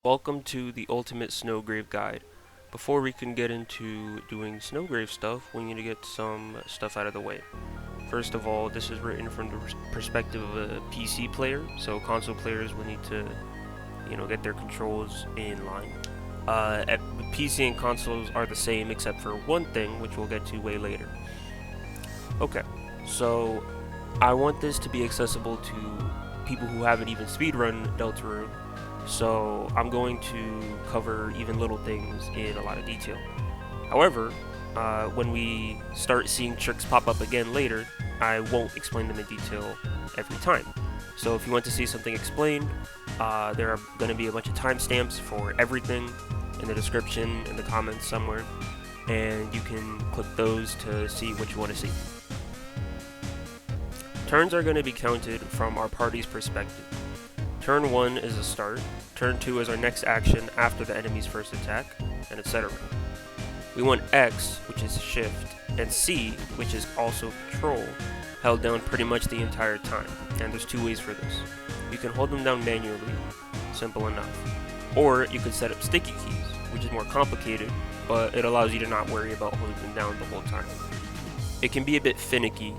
Welcome to the Ultimate Snowgrave Guide. Before we can get into doing Snowgrave stuff, we need to get some stuff out of the way. First of all, this is written from the perspective of a PC player, so console players will need to, get their controls in line. PC and consoles are the same except for one thing, which we'll get to way later. Okay, so I want this to be accessible to people who haven't even speedrun Deltarune. So I'm going to cover even little things in a lot of detail. However, when we start seeing tricks pop up again later, I won't explain them in detail every time. So if you want to see something explained, there are going to be a bunch of timestamps for everything in the description, in the comments somewhere, and you can click those to see what you want to see. Turns are going to be counted from our party's perspective. Turn 1 is a start, turn 2 is our next action after the enemy's first attack, and etc. We want X, which is shift, and C, which is also control, held down pretty much the entire time, and there's two ways for this. You can hold them down manually, simple enough, or you could set up sticky keys, which is more complicated, but it allows you to not worry about holding them down the whole time. It can be a bit finicky,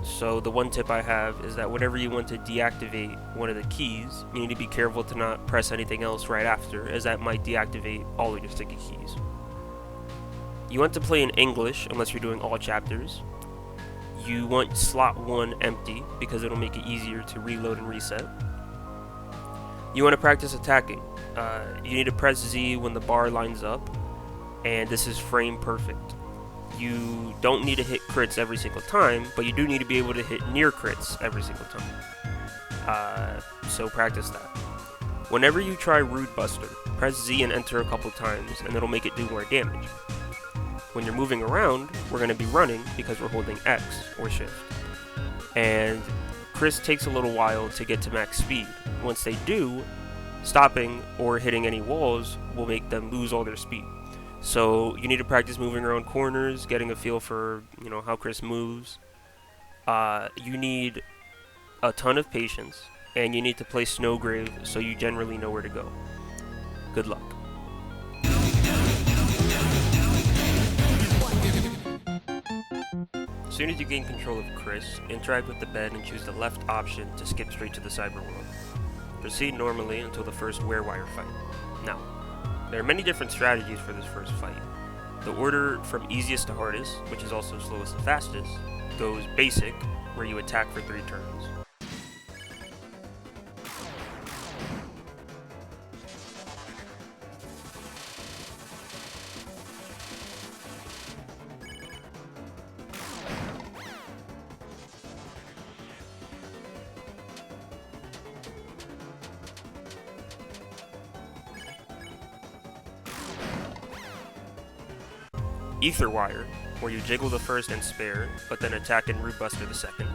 so the one tip I have is that whenever you want to deactivate one of the keys, you need to be careful to not press anything else right after, as that might deactivate all of your sticky keys. You want to play in English unless you're doing all chapters. You want slot 1 empty because it'll make it easier to reload and reset. You want to practice attacking. You need to press Z when the bar lines up, and this is frame perfect. You don't need to hit crits every single time, but you do need to be able to hit near crits every single time. So practice that. Whenever you try Rude Buster, press Z and enter a couple times, and it'll make it do more damage. When you're moving around, we're going to be running because we're holding X or shift. And crits takes a little while to get to max speed. Once they do, stopping or hitting any walls will make them lose all their speed. So you need to practice moving around corners, getting a feel for, how Chris moves. You need a ton of patience, and you need to play Snowgrave so you generally know where to go. Good luck. As soon as you gain control of Chris, interact with the bed and choose the left option to skip straight to the cyber world. Proceed normally until the first Werewire Fight. Now, there are many different strategies for this first fight. The order from easiest to hardest, which is also slowest to fastest, goes basic, where you attack for 3 turns. Ether Wire, where you jiggle the first and spare, but then attack and Root Buster the second.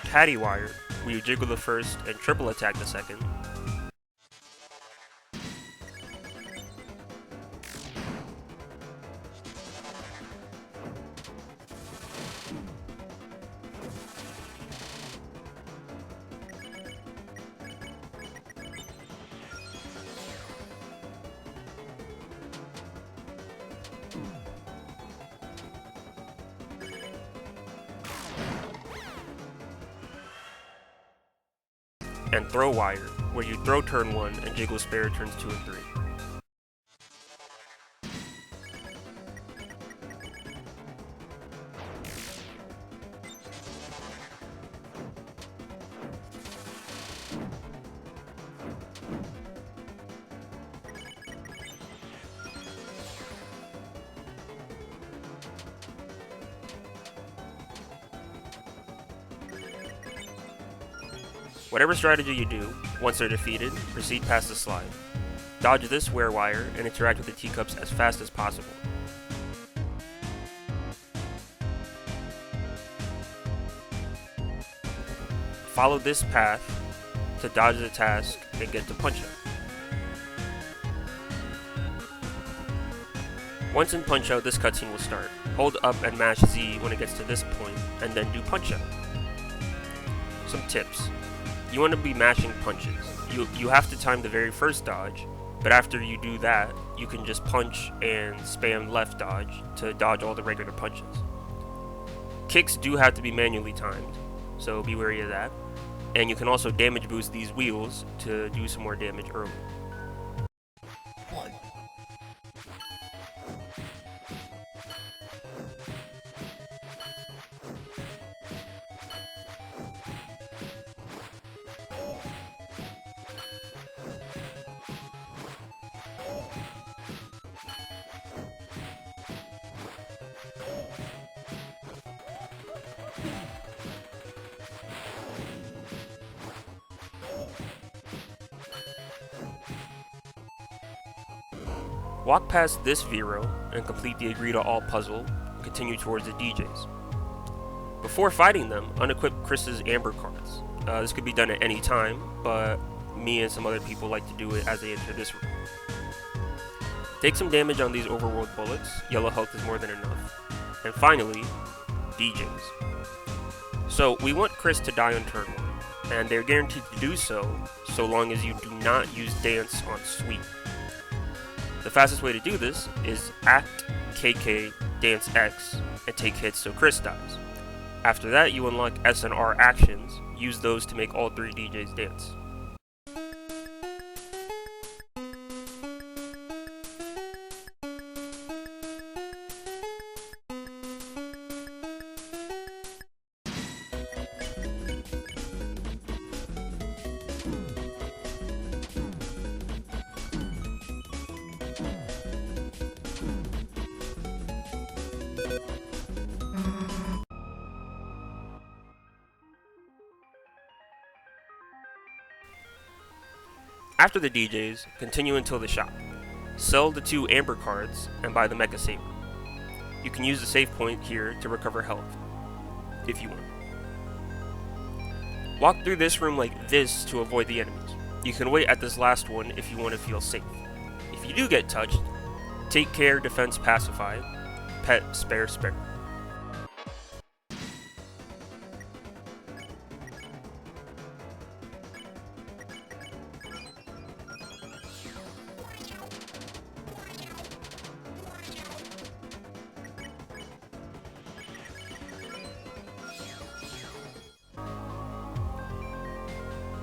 Caddy Wire, where you jiggle the first and triple attack the second. And Throwwire, where you throw turn 1 and jiggle spare turns 2 and 3. Whatever strategy you do, once they're defeated, proceed past the slide. Dodge this Werewire and interact with the teacups as fast as possible. follow this path to dodge the task and get to Punch-Out. Once in Punch-Out, this cutscene will start. Hold up and mash Z when it gets to this point, and then do Punch-Out. Some tips. You want to be mashing punches. You have to time the very first dodge, but after you do that, you can just punch and spam left dodge to dodge all the regular punches. Kicks do have to be manually timed, so be wary of that. And you can also damage boost these wheels to do some more damage early. Walk past this Viro and complete the Agree to All puzzle and continue towards the DJs. Before fighting them, unequip Chris's Amber cards. This could be done at any time, but me and some other people like to do it as they enter this room. Take some damage on these overworld bullets, yellow health is more than enough. And finally, DJs. So we want Chris to die on turn 1, and they're guaranteed to do so long as you do not use Dance on Sweep. The fastest way to do this is Act, KK, Dance X, and take hits so Chris dies. After that, you unlock S and R actions, use those to make all 3 DJs dance. After the DJs, continue until the shop. Sell the 2 Amber cards and buy the Mecha Saber. You can use the save point here to recover health, if you want. Walk through this room like this to avoid the enemies. You can wait at this last one if you want to feel safe. If you do get touched, take care, defense, pacify, pet, spare, spare.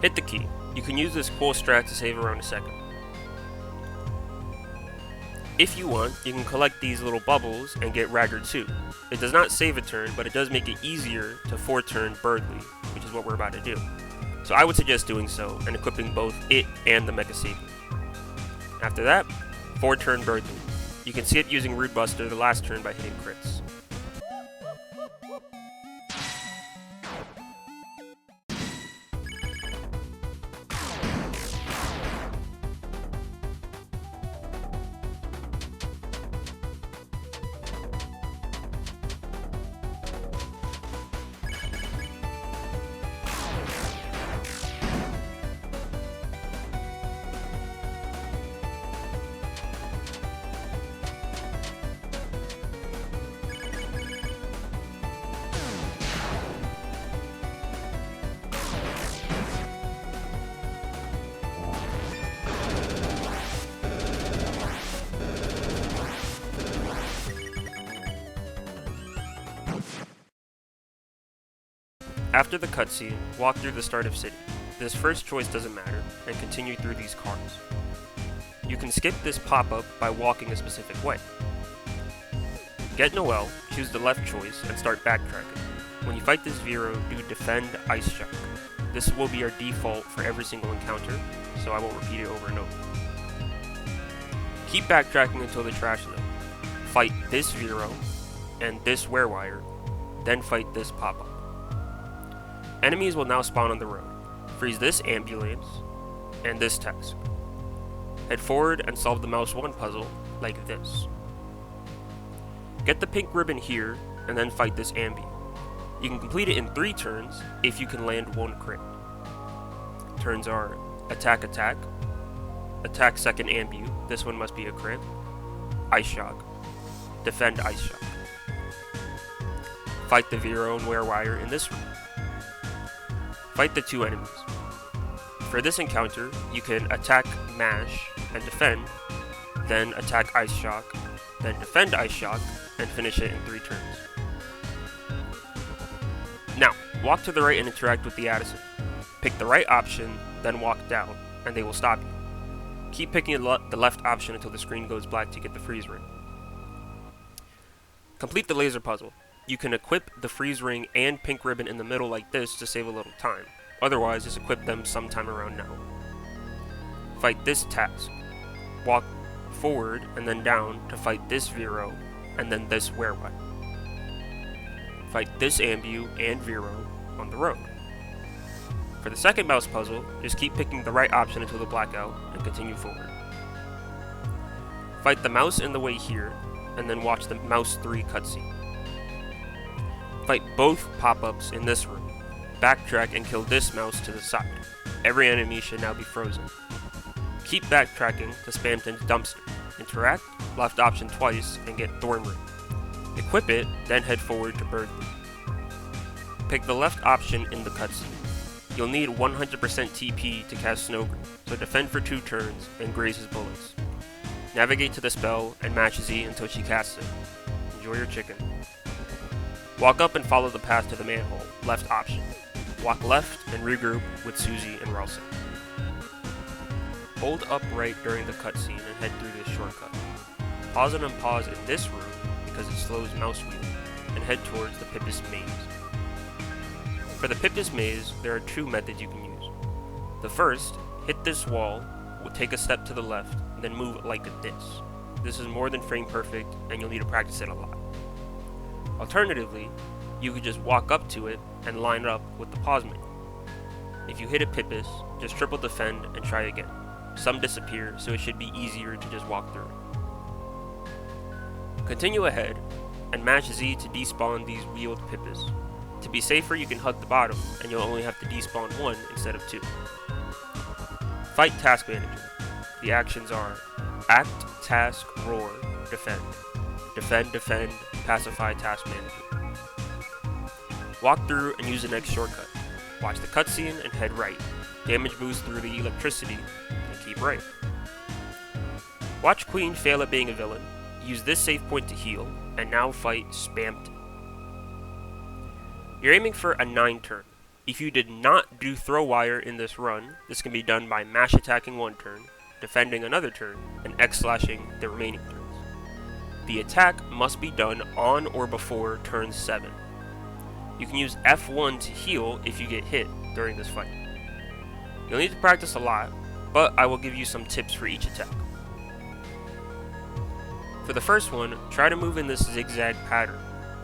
Hit the key. You can use this cool strat to save around a second. If you want, you can collect these little bubbles and get Ragger 2. It does not save a turn, but it does make it easier to 4-turn Berdly, which is what we're about to do. So I would suggest doing so and equipping both it and the Mecha Saber. After that, 4-turn Berdly. You can see it using Rude Buster the last turn by hitting crits. After the cutscene, walk through the start of City. This first choice doesn't matter, and continue through these cars. You can skip this pop-up by walking a specific way. Get Noelle, choose the left choice, and start backtracking. When you fight this Viro, do Defend Ice Shock. This will be our default for every single encounter, so I won't repeat it over and over. Keep backtracking until the trash zone. Fight this Viro, and this Werewire, then fight this pop-up. Enemies will now spawn on the road. Freeze this ambulance, and this task. Head forward and solve the Mouse 1 puzzle, like this. Get the pink ribbon here, and then fight this Ambyu. You can complete it in 3 turns if you can land 1 crit. Turns are attack attack, attack second Ambyu, this one must be a crit, ice shock, defend ice shock. Fight the Viro and Werewire in this room. Fight the 2 enemies. For this encounter, you can attack mash and defend, then attack ice shock, then defend ice shock, and finish it in 3 turns. Now, walk to the right and interact with the Addison. Pick the right option, then walk down, and they will stop you. Keep picking the left option until the screen goes black to get the freeze ring. Complete the laser puzzle. You can equip the freeze ring and pink ribbon in the middle like this to save a little time. Otherwise, just equip them sometime around now. Fight this task. Walk forward and then down to fight this Viro and then this Werewire. Fight this Ambyu and Viro on the road. For the second mouse puzzle, just keep picking the right option until the blackout and continue forward. Fight the mouse in the way here and then watch the mouse 3 cutscene. Fight both pop-ups in this room. Backtrack and kill this mouse to the side. Every enemy should now be frozen. Keep backtracking to Spamton's dumpster. Interact, left option twice, and get Thorn Ring. Equip it, then head forward to Berdly. Pick the left option in the cutscene. You'll need 100% TP to cast Snowgrave, so defend for 2 turns and graze his bullets. Navigate to the spell and match Z until she casts it. Enjoy your chicken. Walk up and follow the path to the manhole, left option. Walk left and regroup with Susie and Ralston. Hold up right during the cutscene and head through this shortcut. Pause and unpause in this room because it slows mouse wheel, and head towards the Pipis Maze. For the Pipis Maze, there are 2 methods you can use. The first, hit this wall, take a step to the left, and then move like this. This is more than frame perfect, and you'll need to practice it a lot. Alternatively, you could just walk up to it and line up with the pause menu. If you hit a Pipis, just triple defend and try again. Some disappear, so it should be easier to just walk through it. Continue ahead, and mash Z to despawn these wheeled Pipis. To be safer, you can hug the bottom, and you'll only have to despawn 1 instead of 2. Fight Task Manager. The actions are Act, Task, Roar, Defend. Defend, Defend, Pacify Task Manager. Walk through and use the next shortcut. Watch the cutscene and head right. Damage boost through the electricity, and keep right. Watch Queen fail at being a villain. Use this save point to heal, and now fight Spamton. You're aiming for a 9 turn. If you did not do Throwwire in this run, this can be done by mash attacking 1 turn, defending another turn, and X-slashing the remaining turns. The attack must be done on or before turn 7. You can use F1 to heal if you get hit during this fight. You'll need to practice a lot, but I will give you some tips for each attack. For the first one, try to move in this zigzag pattern,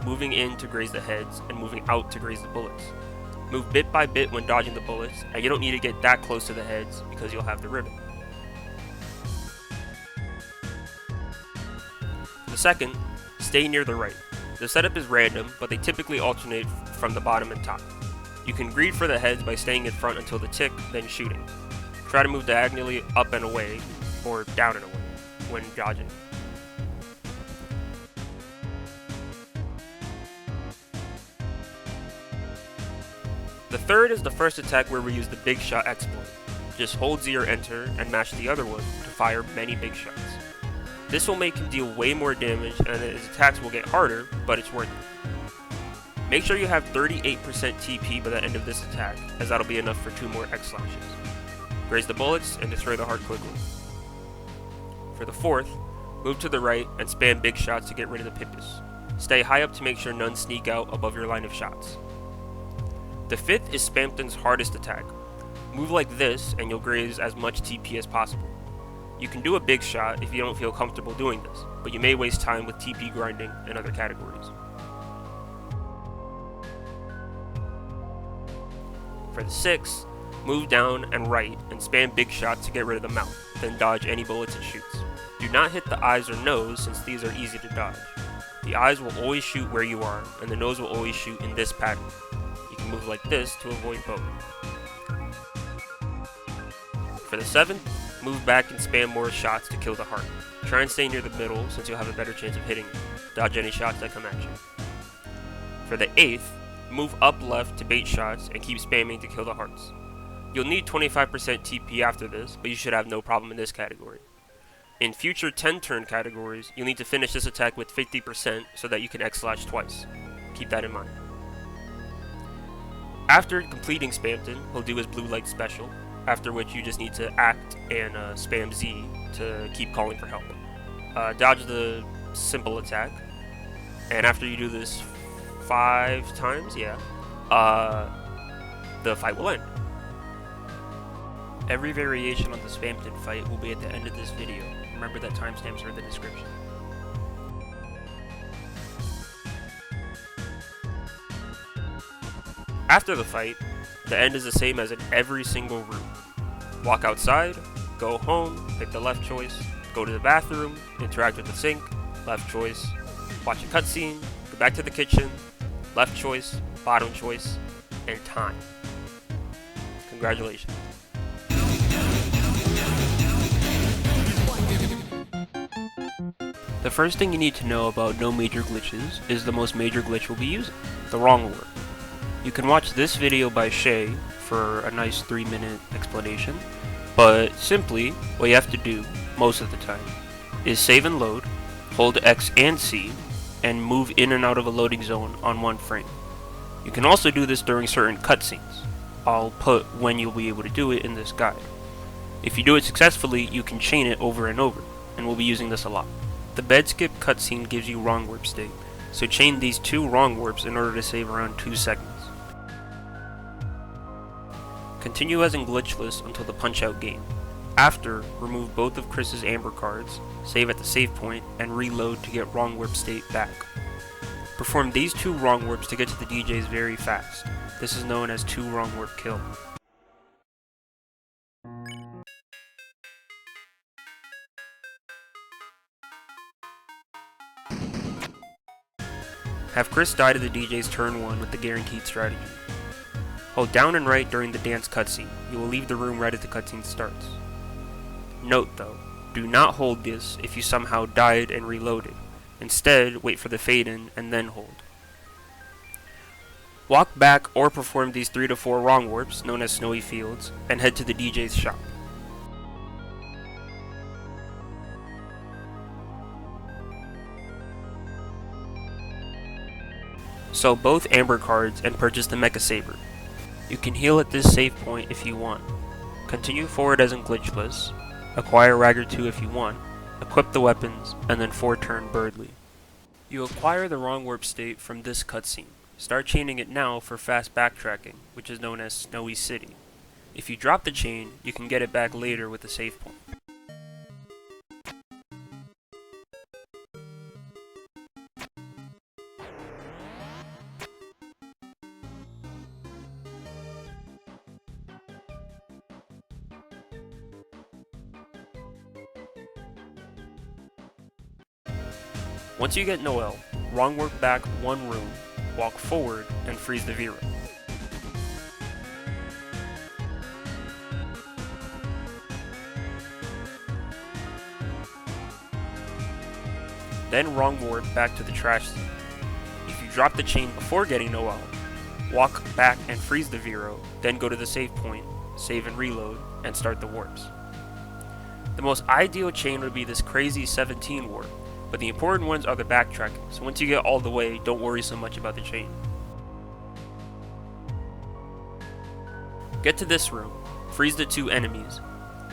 moving in to graze the heads and moving out to graze the bullets. Move bit by bit when dodging the bullets, and you don't need to get that close to the heads because you'll have the ribbon. For the second, stay near the right. The setup is random, but they typically alternate from the bottom and top. You can greed for the heads by staying in front until the tick, then shooting. Try to move diagonally up and away, or down and away, when dodging. The third is the first attack where we use the big shot exploit. Just hold Z or enter and mash the other one to fire many big shots. This will make him deal way more damage and his attacks will get harder, but it's worth it. Make sure you have 38% TP by the end of this attack, as that'll be enough for 2 more X-slashes. Graze the bullets and destroy the heart quickly. For the fourth, move to the right and spam big shots to get rid of the Pipis. Stay high up to make sure none sneak out above your line of shots. The fifth is Spamton's hardest attack. Move like this and you'll graze as much TP as possible. You can do a big shot if you don't feel comfortable doing this, but you may waste time with TP grinding and other categories. For the sixth, move down and right and spam big shots to get rid of the mouth, then dodge any bullets it shoots. Do not hit the eyes or nose since these are easy to dodge. The eyes will always shoot where you are, and the nose will always shoot in this pattern. You can move like this to avoid both. For the 7th, move back and spam more shots to kill the heart. Try and stay near the middle since you'll have a better chance of hitting it. Dodge any shots that come at you. For the 8th, move up left to bait shots and keep spamming to kill the hearts. You'll need 25% TP after this, but you should have no problem in this category. In future 10 turn categories, you'll need to finish this attack with 50% so that you can X-slash twice. Keep that in mind. After completing Spamton, he'll do his blue light special, after which you just need to act and spam Z to keep calling for help. Dodge the simple attack, and after you do this 5 times, the fight will end. Every variation on the Spamton fight will be at the end of this video. Remember that timestamps are in the description. After the fight, the end is the same as in every single room. Walk outside, go home, pick the left choice, go to the bathroom, interact with the sink, left choice, watch a cutscene, go back to the kitchen, left choice, bottom choice, and time. Congratulations. The first thing you need to know about no major glitches is the most major glitch we'll be using, the wrong warp. You can watch this video by Shay for a nice 3-minute explanation, but simply, what you have to do, most of the time, is save and load, hold X and C, and move in and out of a loading zone on 1 frame. You can also do this during certain cutscenes. I'll put when you'll be able to do it in this guide. If you do it successfully, you can chain it over and over, and we'll be using this a lot. The bed skip cutscene gives you wrong warp state, so chain these 2 wrong warps in order to save around 2 seconds. Continue as in glitchless until the punch-out game. After, remove both of Chris's amber cards, save at the save point, and reload to get wrong warp state back. Perform these 2 wrong warps to get to the DJs very fast. This is known as 2 wrong warp kill. Have Chris die to the DJ's turn 1 with the guaranteed strategy. Hold down and right during the dance cutscene. You will leave the room right as the cutscene starts. Note though, do not hold this if you somehow died and reloaded. Instead, wait for the fade in and then hold. Walk back or perform these 3 to 4 wrong warps, known as Snowie Fields, and head to the DJ's shop. Sell both amber cards and purchase the Mecha Saber. You can heal at this save point if you want. Continue forward as in glitchless, acquire Ragger 2 if you want, equip the weapons, and then 4-turn Berdly. You acquire the wrong warp state from this cutscene. Start chaining it now for fast backtracking, which is known as Snowie City. If you drop the chain, you can get it back later with a save point. Once you get Noel, wrong warp back 1 room, walk forward, and freeze the Viro. Then wrong warp back to the trash scene. If you drop the chain before getting Noel, walk back and freeze the Viro, then go to the save point, save and reload, and start the warps. The most ideal chain would be this crazy 17 warp, but the important ones are the backtracking, so once you get all the way, don't worry so much about the chain. Get to this room, freeze the 2 enemies,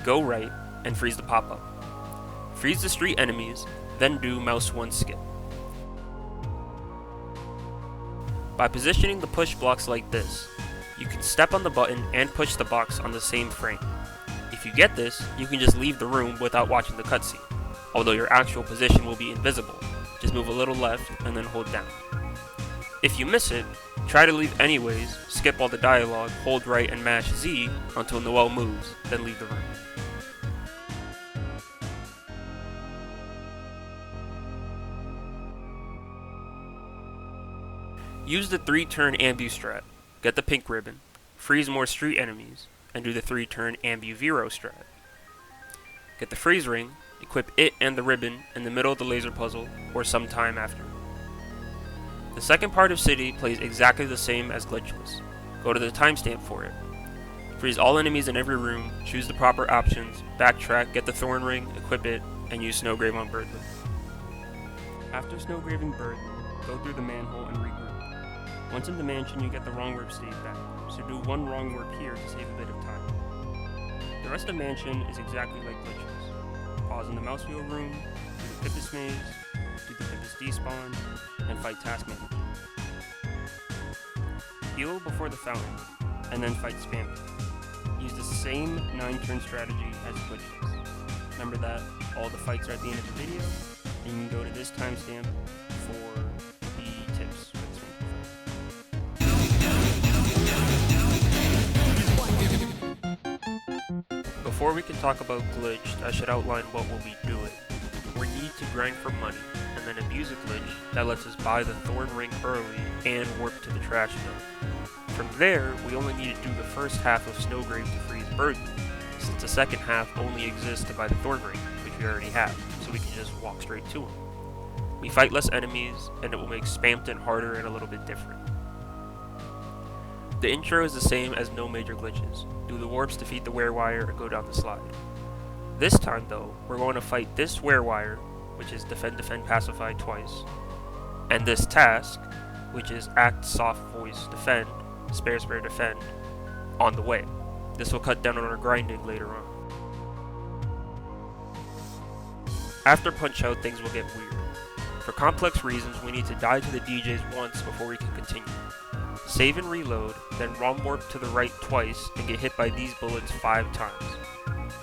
go right, and freeze the pop-up. Freeze the street enemies, then do mouse 1 skip. By positioning the push blocks like this, you can step on the button and push the box on the same frame. If you get this, you can just leave the room without watching the cutscene. Although your actual position will be invisible, just move a little left and then hold down. If you miss it, try to leave anyways, skip all the dialogue, hold right and mash Z until Noel moves, then leave the room. Use the 3-turn Ambyu strat, get the pink ribbon, freeze more street enemies, and do the 3-turn Ambyu Viro strat. Get the freeze ring, equip it and the ribbon in the middle of the laser puzzle, or sometime after. The second part of City plays exactly the same as Glitchless. Go to the timestamp for it. Freeze all enemies in every room, choose the proper options, backtrack, get the thorn ring, equip it, and use Snowgrave on Berdly. After Snowgraving Berdly, go through the manhole and regroup. Once in the mansion, you get the wrong warp stage back, so do one wrong warp here to save a bit of time. The rest of the mansion is exactly like Glitchless. Pause in the mouse wheel room, do the Pipis Maze, do the Pipis Despawn, and fight Task Manager. Heal before the fountain, and then fight Spamton. Use the same 9-turn strategy as Glitchless. Remember that all the fights are at the end of the video, and you can go to this timestamp for the tips for this one. Before we can talk about Glitched, I should outline what we'll be doing. We need to grind for money, and then abuse a glitch that lets us buy the Thorn Ring early and warp to the trash zone. From there, we only need to do the first half of Snowgrave to freeze Berdly, since the second half only exists to buy the Thorn Ring, which we already have, so we can just walk straight to him. We fight less enemies, and it will make Spamton harder and a little bit different. The intro is the same as no major glitches. Do the warps, defeat the Werewire, and go down the slide. This time though, we're going to fight this Werewire, which is defend, pacify twice, and this task, which is act, soft voice, defend, spare, defend, on the way. This will cut down on our grinding later on. After Punch Out, things will get weird. For complex reasons, we need to die to the DJs once before we can continue. Save and reload, then run warp to the right twice and get hit by these bullets 5 times.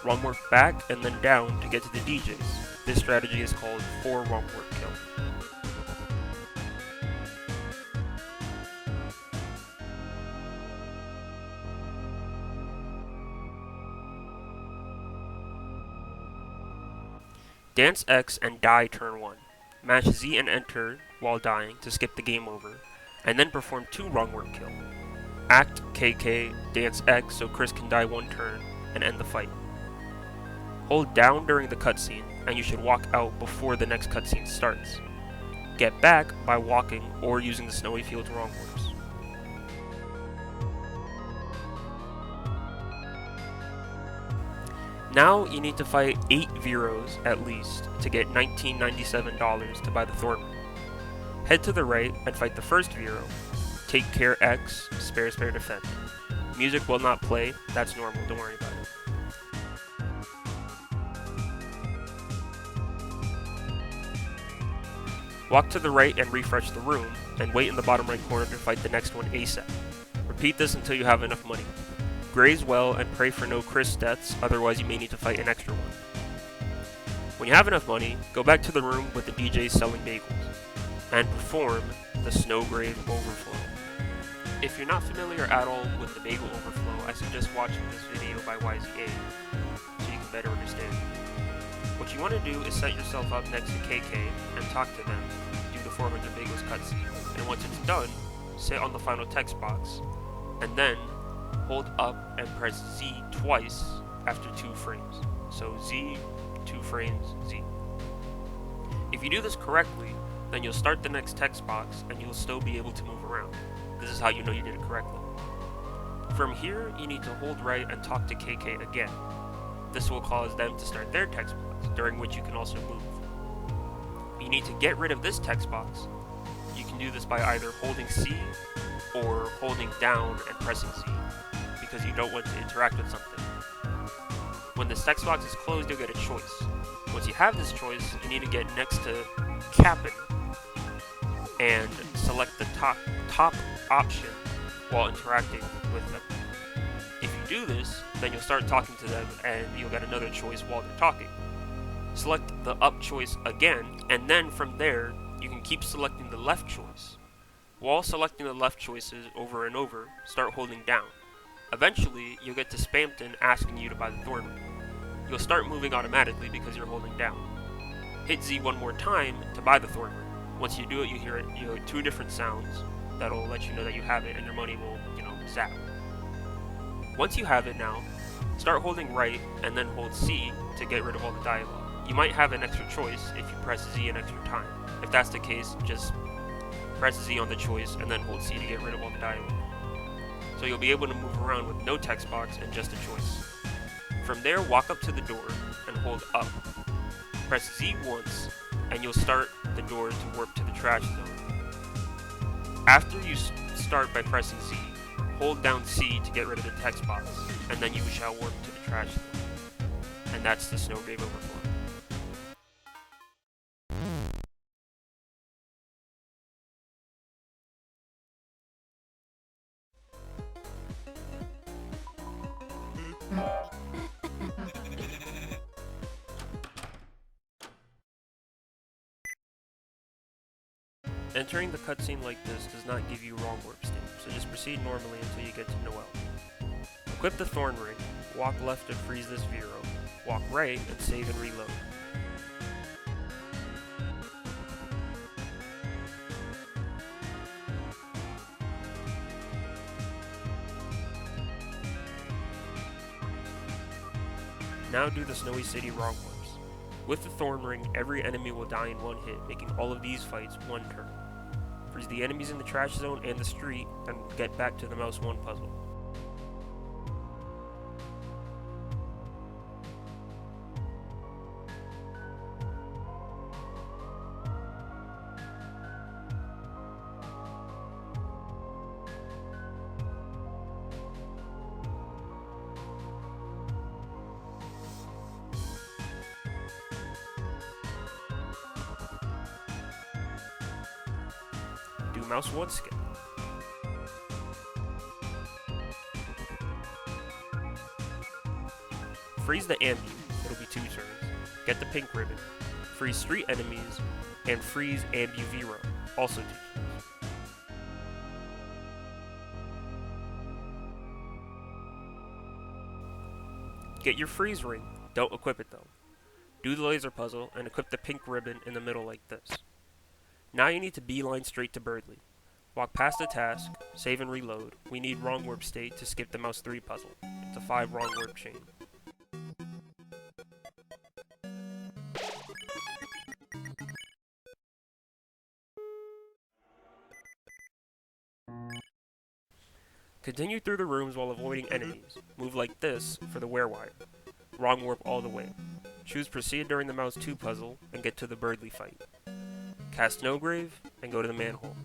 Run warp back and then down to get to the DJs. This strategy is called 4 run warp kill. Dance X and die turn 1. Mash Z and enter while dying to skip the game over, and then perform 2 wrong warp kill. Act KK, dance X so Chris can die 1 turn, and end the fight. Hold down during the cutscene, and you should walk out before the next cutscene starts. Get back by walking or using the Snowie Fields wrong warps. Now you need to fight 8 Viros at least to get $1997 to buy the Thorn Ring. Head to the right and fight the first Viro. Take care X, spare, defend. Music will not play, that's normal, don't worry about it. Walk to the right and refresh the room, and wait in the bottom right corner to fight the next one ASAP. Repeat this until you have enough money. Graze well and pray for no Chris deaths, otherwise you may need to fight an extra one. When you have enough money, go back to the room with the DJs selling bagels, and perform the Snowgrave Overflow. If you're not familiar at all with the Bagel Overflow, I suggest watching this video by YZA, so you can better understand. What you want to do is set yourself up next to KK and talk to them, do the 400 Bagels cutscene, and once it's done, sit on the final text box, and then hold up and press Z twice after 2 frames. So Z, 2 frames, Z. If you do this correctly, then you'll start the next text box and you'll still be able to move around. This is how you know you did it correctly. From here, you need to hold right and talk to KK again. This will cause them to start their text box, during which you can also move. You need to get rid of this text box. You can do this by either holding C or holding down and pressing Z, because you don't want to interact with something. When this text box is closed, you'll get a choice. Once you have this choice, you need to get next to Cap'n and select the top option while interacting with them. If you do this, then you'll start talking to them and you'll get another choice while they're talking. Select the up choice again, and then from there, you can keep selecting the left choice. While selecting the left choices over and over, start holding down. Eventually, you'll get to Spamton asking you to buy the Thorn Ring. You'll start moving automatically because you're holding down. Hit Z one more time to buy the Thorn Ring. Once you do it, you hear 2 different sounds. that'll let you know that you have it, and your money will, zap. Once you have it now, start holding right and then hold C to get rid of all the dialogue. You might have an extra choice if you press Z an extra time. If that's the case, just press Z on the choice and then hold C to get rid of all the dialogue. So you'll be able to move around with no text box and just a choice. From there, walk up to the door and hold up. Press Z once and you'll start the door to warp to the trash zone. After you start by pressing Z, hold down C to get rid of the text box, and then you shall warp to the trash zone. And that's the Snowgrave Overflow. Entering the cutscene like this does not give you wrong warp state, so just proceed normally until you get to Noelle. Equip the Thorn Ring, walk left to freeze this Viro, walk right and save and reload. Now do the Snowie City wrong warps. With the Thorn Ring, every enemy will die in one hit, making all of these fights one turn. Freeze the enemies in the trash zone and the street, and get back to the Mouse 1 puzzle. Do Mouse 1 skip. Freeze the Ambyu, it'll be 2 turns. Get the pink ribbon. Freeze street enemies, and freeze Ambyu Viro, also 2 turns. Get your freeze ring, don't equip it though. Do the laser puzzle, and equip the pink ribbon in the middle like this. Now you need to beeline straight to Berdly. Walk past the task, save and reload. We need wrong warp state to skip the Mouse 3 puzzle. It's a 5 wrong warp chain. Continue through the rooms while avoiding enemies. Move like this for the Werewire. Wrong warp all the way. Choose proceed during the Mouse 2 puzzle and get to the Berdly fight. Cast Snowgrave and go to the manhole.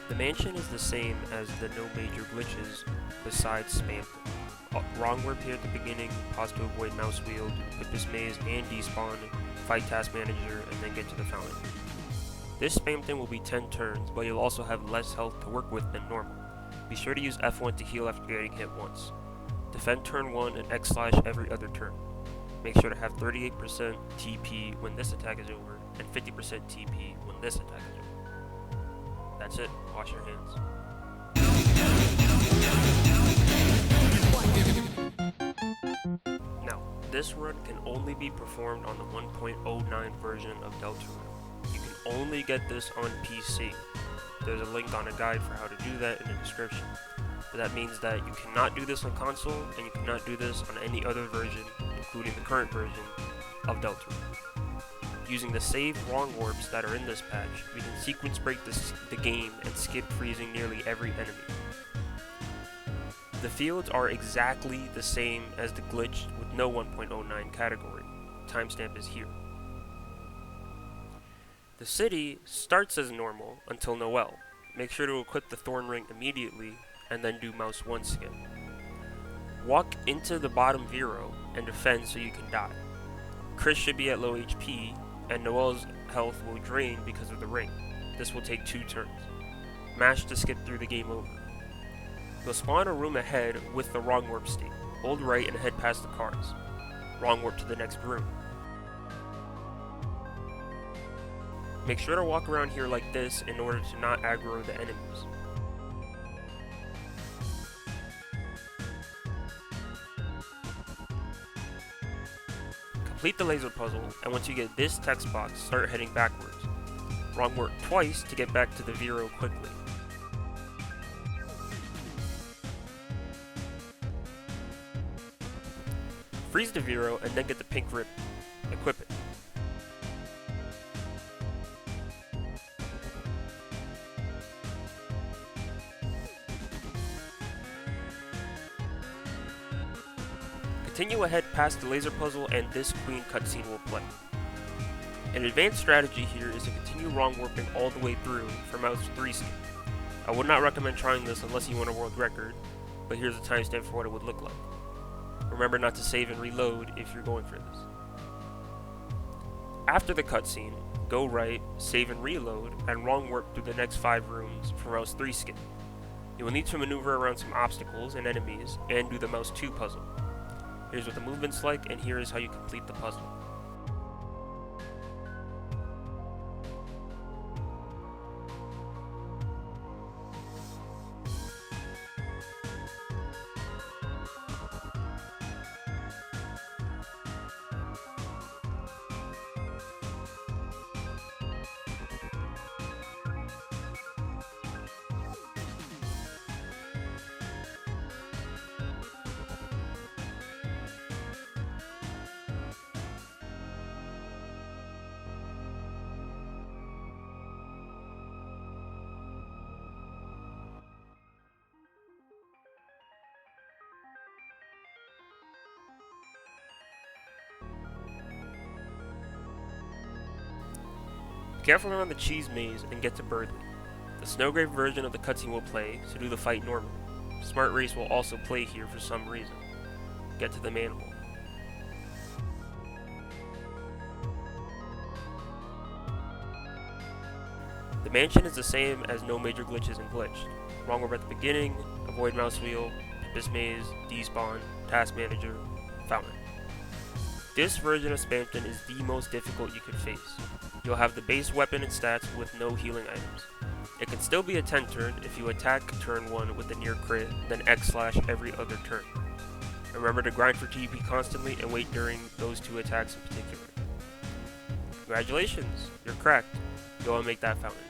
The mansion is the same as the no major glitches besides Spamton. Wrong warp here at the beginning, pause to avoid mouse wheel, do Pipis Maze and Despawn, fight task manager, and then get to the fountain. This Spamton will be 10 turns, but you'll also have less health to work with than normal. Be sure to use F1 to heal after getting hit once. Defend turn 1 and X/ every other turn. Make sure to have 38% TP when this attack is over, and 50% TP when this attack is over. That's it. Wash your hands. Now, this run can only be performed on the 1.09 version of Deltarune. You can only get this on PC. There's a link on a guide for how to do that in the description. But that means that you cannot do this on console, and you cannot do this on any other version, including the current version of Deltarune. Using the save wrong warps that are in this patch, we can sequence break the game and skip freezing nearly every enemy. The fields are exactly the same as the glitch with no 1.09 category. Timestamp is here. The city starts as normal until Noelle. Make sure to equip the Thorn Ring immediately and then do Mouse 1 skip. Walk into the bottom Viro and defend so you can die. Chris should be at low HP, and Noelle's health will drain because of the ring. This will take 2 turns. mash to skip through the game over. You'll spawn a room ahead with the wrong warp state. Hold right and head past the cars. Wrong warp to the next room. Make sure to walk around here like this in order to not aggro the enemies. Complete the laser puzzle, and once you get this text box, start heading backwards. Wrong warp twice to get back to the Viro quickly. Freeze the Viro and then get the pink ribbon. Equip it. Continue ahead past the laser puzzle and this queen cutscene will play. An advanced strategy here is to continue wrong warping all the way through for mouse 3 skip. I would not recommend trying this unless you want a world record, but here's a timestamp for what it would look like. Remember not to save and reload if you're going for this. After the cutscene, go right, save and reload, and wrong warp through the next 5 rooms for mouse 3 skip. You will need to maneuver around some obstacles and enemies and do the mouse 2 puzzle. Here's what the movement's like, and here is how you complete the puzzle. Be careful around the cheese maze and get to Berdly. The Snowgrave version of the cutscene will play, so do the fight normally. Smart Race will also play here for some reason. Get to the manhole. The mansion is the same as no major glitches and glitched. Wrong warp at the beginning, avoid mouse wheel, Pipis Maze, despawn, task manager, fountain. This version of Spamton is the most difficult you could face. You'll have the base weapon and stats with no healing items. It can still be a 10 turn if you attack turn 1 with a near crit, then X/ every other turn. Remember to grind for TP constantly and wait during those 2 attacks in particular. Congratulations, you're cracked. Go and make that fountain.